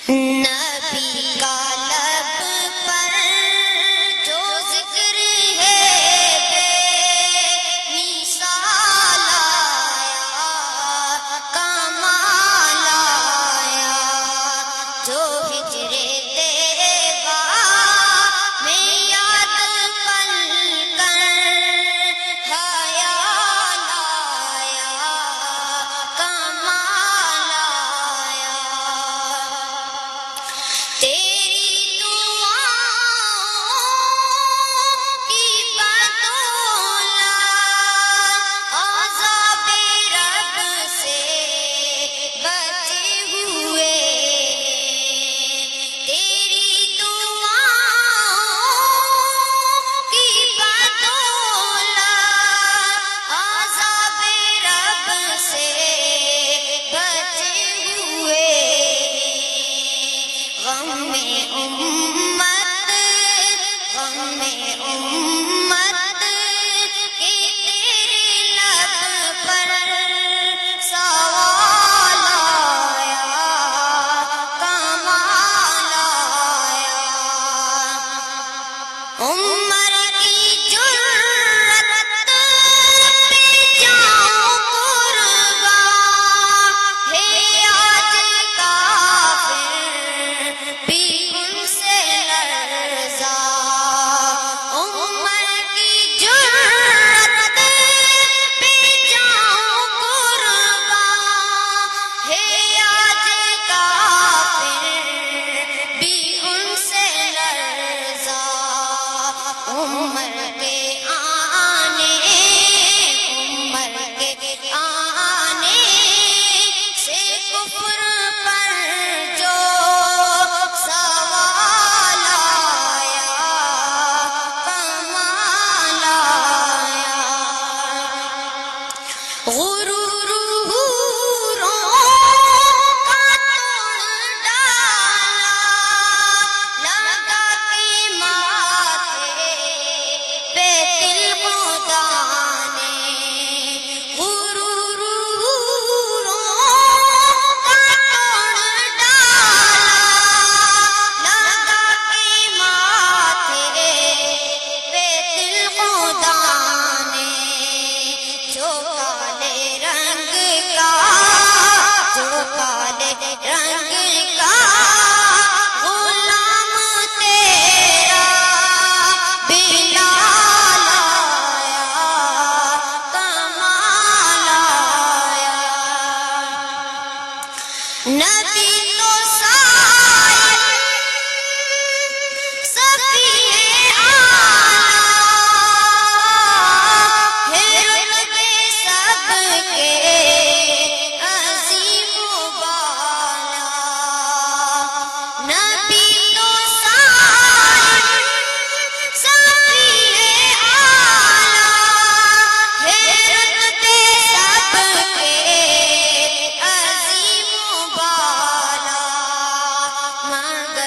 نبی کا لب پر جو ذکر ہے بے مثال آیا، کمال آیا، جو ہجرے طیبہ میں یاد پل کر خیال آیا، کمال آیا۔ تیری دعاؤں کی بدولت عذاب رب سے بچے ہوئے، تیری دعاؤں کی بدولت عذاب رب سے بچے ہوئے۔ غم میں امت، غم میں امت کہ تیرے لب پر سوال آیا، کمال آیا۔ عمر کی جرت پہ جاؤں قربان، ہے آج کافر بھی ان سے لرزا۔ عمر کی جرت پہ جاؤں قربان، ہے آج کافر بھی ان سے لرزا۔ عمر کے آنے، عمر کے آنے سے کفر پر جو سوال آیا، کمال آیا۔ غرور حوروں کا توڑ ڈالا، لگا کے ماتھے پہ تل خدا نے۔ غرور حوروں کا توڑ ڈالا، لگا کے ماتھے پہ تل خدا نے۔ جو کالے رنگ کا، جو کالے رنگ کا غلام تیرا بلال آیا، کمال آیا۔ نبی تو سائل صفی اعلیٰ، ہے رتبے سب کے عظیم و بالا۔ نبی تو سائل صفی اعلیٰ، ہے رتبے سب کے عظیم و بالا، مگر